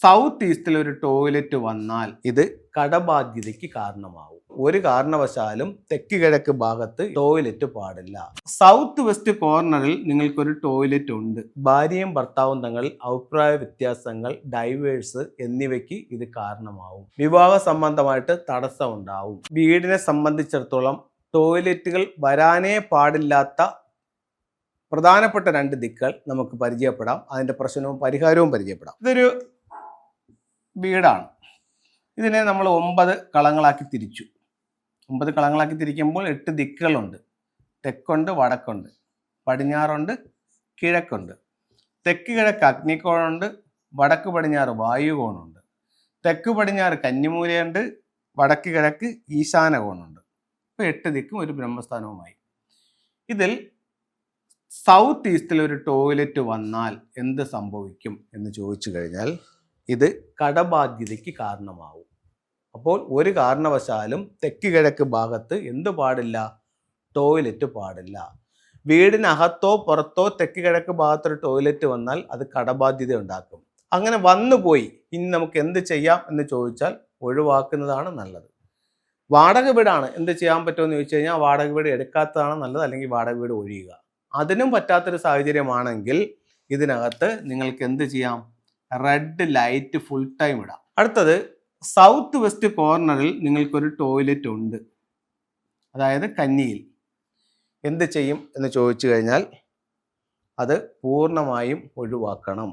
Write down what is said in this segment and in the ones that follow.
South ഈസ്റ്റിൽ ഒരു toilet വന്നാൽ ഇത് കടബാധ്യതയ്ക്ക് കാരണമാവും. ഒരു കാരണവശാലും തെക്ക് കിഴക്ക് ഭാഗത്ത് ടോയ്ലറ്റ് പാടില്ല. സൗത്ത് വെസ്റ്റ് കോർണറിൽ നിങ്ങൾക്കൊരു ടോയ്ലറ്റ് ഉണ്ട്. ഭാര്യയും ഭർത്താവും തങ്ങളിൽ അഭിപ്രായ വ്യത്യാസങ്ങൾ, ഡൈവേഴ്സ് എന്നിവയ്ക്ക് ഇത് കാരണമാവും. വിവാഹ സംബന്ധമായിട്ട് തടസ്സം ഉണ്ടാവും. വീടിനെ സംബന്ധിച്ചിടത്തോളം ടോയ്ലറ്റുകൾ വരാനേ പാടില്ലാത്ത പ്രധാനപ്പെട്ട 2 ദിക്കുകൾ നമുക്ക് പരിചയപ്പെടാം. അതിൻ്റെ പ്രശ്നവും പരിഹാരവും പരിചയപ്പെടാം. ഇതൊരു വീടാണ്. ഇതിനെ നമ്മൾ 9 കളങ്ങളാക്കി തിരിച്ചു. 9 കളങ്ങളാക്കി തിരിക്കുമ്പോൾ 8 ദിക്കുകളുണ്ട്. തെക്കുണ്ട്, വടക്കുണ്ട്, പടിഞ്ഞാറുണ്ട്, കിഴക്കുണ്ട്. തെക്ക് കിഴക്ക് അഗ്നികോണുണ്ട്, വടക്ക് പടിഞ്ഞാറ് വായുകോണുണ്ട്, തെക്ക് പടിഞ്ഞാറ് കന്നിമൂലയുണ്ട്, വടക്ക് കിഴക്ക് ഈശാന കോണുണ്ട്. ഇപ്പോൾ 8 ദിക്കും ഒരു ബ്രഹ്മസ്ഥാനവുമായി. ഇതിൽ സൗത്ത് ഈസ്റ്റിൽ ഒരു ടോയ്ലറ്റ് വന്നാൽ എന്ത് സംഭവിക്കും എന്ന് ചോദിച്ചു കഴിഞ്ഞാൽ ഇത് കടബാധ്യതയ്ക്ക് കാരണമാവും. അപ്പോൾ ഒരു കാരണവശാലും തെക്ക് കിഴക്ക് ഭാഗത്ത് എന്ത് പാടില്ല? ടോയ്ലറ്റ് പാടില്ല. വീടിനകത്തോ പുറത്തോ തെക്ക് കിഴക്ക് ഭാഗത്തൊരു ടോയ്ലറ്റ് വന്നാൽ അത് കടബാധ്യത ഉണ്ടാക്കും. അങ്ങനെ വന്നുപോയി, ഇനി നമുക്ക് എന്ത് ചെയ്യാം എന്ന് ചോദിച്ചാൽ ഒഴിവാക്കുന്നതാണ് നല്ലത്. വാടക വീടാണ്, എന്ത് ചെയ്യാൻ പറ്റുമെന്ന് ചോദിച്ചു കഴിഞ്ഞാൽ വാടക വീട് എടുക്കാത്തതാണ് നല്ലത്, അല്ലെങ്കിൽ വാടക വീട് ഒഴിയുക. അതിനും പറ്റാത്തൊരു സാഹചര്യമാണെങ്കിൽ ഇതിനകത്ത് നിങ്ങൾക്ക് എന്ത് ചെയ്യാം? റെഡ് ലൈറ്റ് ഫുൾ ടൈം ഇടാം. അടുത്തത്, സൗത്ത് വെസ്റ്റ് കോർണറിൽ നിങ്ങൾക്കൊരു ടോയ്ലറ്റ് ഉണ്ട്, അതായത് കന്നിയിൽ. എന്ത് ചെയ്യും എന്ന് ചോദിച്ചു കഴിഞ്ഞാൽ അത് പൂർണ്ണമായും ഒഴിവാക്കണം.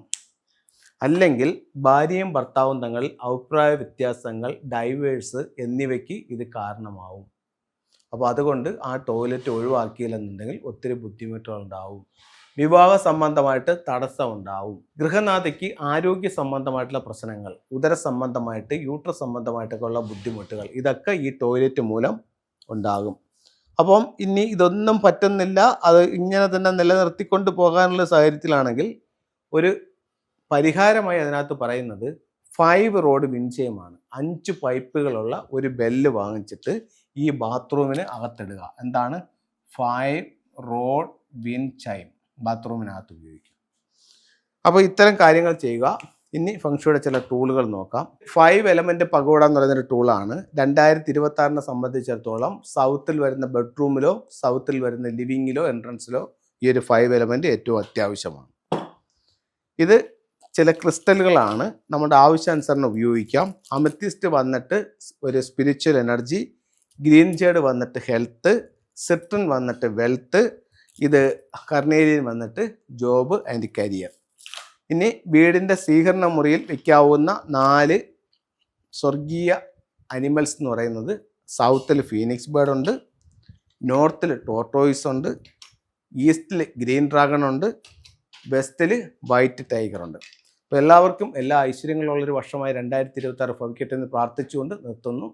അല്ലെങ്കിൽ ഭാര്യയും ഭർത്താവും തങ്ങളിൽ അഭിപ്രായ വ്യത്യാസങ്ങൾ, ഡൈവേഴ്സ് എന്നിവയ്ക്ക് ഇത് കാരണമാവും. അപ്പോൾ അതുകൊണ്ട് ആ ടോയ്ലറ്റ് ഒഴിവാക്കിയില്ലെന്നുണ്ടെങ്കിൽ ഒത്തിരി ബുദ്ധിമുട്ടുകൾ ഉണ്ടാവും. വിവാഹ സംബന്ധമായിട്ട് തടസ്സം ഉണ്ടാവും. ഗൃഹനാഥയ്ക്ക് ആരോഗ്യ സംബന്ധമായിട്ടുള്ള പ്രശ്നങ്ങൾ, ഉദര സംബന്ധമായിട്ട്, യൂട്രസ് സംബന്ധമായിട്ടൊക്കെ ഉള്ള ബുദ്ധിമുട്ടുകൾ, ഇതൊക്കെ ഈ ടോയ്ലറ്റ് മൂലം ഉണ്ടാകും. അപ്പം ഇനി ഇതൊന്നും പറ്റുന്നില്ല, അത് ഇങ്ങനെ തന്നെ നിലനിർത്തിക്കൊണ്ട് പോകാനുള്ള സാഹചര്യത്തിലാണെങ്കിൽ ഒരു പരിഹാരമായി അതിനകത്ത് പറയുന്നത് 5 റോഡ് വിൻചയമാണ്. 5 പൈപ്പുകളുള്ള ഒരു ബെല്ല് വാങ്ങിച്ചിട്ട് ഈ ബാത്റൂമിന് അകത്തിടുക. എന്താണ്? 5 റോഡ് വിൻചൈം ബാത്റൂമിനകത്ത് ഉപയോഗിക്കുക. അപ്പോൾ ഇത്തരം കാര്യങ്ങൾ ചെയ്യുക. ഇനി ഫംഗ്ഷയുടെ ചില ടൂളുകൾ നോക്കാം. 5 എലമെന്റ് പഗോഡ എന്ന് പറയുന്നൊരു ടൂളാണ്. 2026 സംബന്ധിച്ചിടത്തോളം സൗത്തിൽ വരുന്ന ബെഡ്റൂമിലോ സൗത്തിൽ വരുന്ന ലിവിങ്ങിലോ എൻട്രൻസിലോ ഈ ഒരു 5 എലമെന്റ് ഏറ്റവും അത്യാവശ്യമാണ്. ഇത് ചില ക്രിസ്റ്റലുകളാണ്, നമ്മുടെ ആവശ്യാനുസരണം ഉപയോഗിക്കാം. അമത്തിസ്റ്റ് വന്നിട്ട് ഒരു സ്പിരിച്വൽ എനർജി, ഗ്രീൻ ജേഡ് വന്നിട്ട് ഹെൽത്ത്, സിട്രൺ വന്നിട്ട് വെൽത്ത്, ഇത് കർണേലിയൻ വന്നിട്ട് ജോബ് ആൻഡ് കരിയർ. ഇനി വീടിൻ്റെ സ്വീകരണ മുറിയിൽ വയ്ക്കാവുന്ന 4 സ്വർഗീയ അനിമൽസ് എന്ന് പറയുന്നത്, സൗത്തിൽ ഫീനിക്സ് ബേർഡ് ഉണ്ട്, നോർത്തിൽ ടോർട്ടോയിസ് ഉണ്ട്, ഈസ്റ്റിൽ ഗ്രീൻ ഡ്രാഗൺ ഉണ്ട്, വെസ്റ്റിൽ വൈറ്റ് ടൈഗർ ഉണ്ട്. അപ്പോൾ എല്ലാവർക്കും എല്ലാ ഐശ്വര്യങ്ങളുള്ളൊരു വർഷമായി 2026 ഭവിക്കട്ടെ എന്ന് പ്രാർത്ഥിച്ചുകൊണ്ട് നിർത്തുന്നു.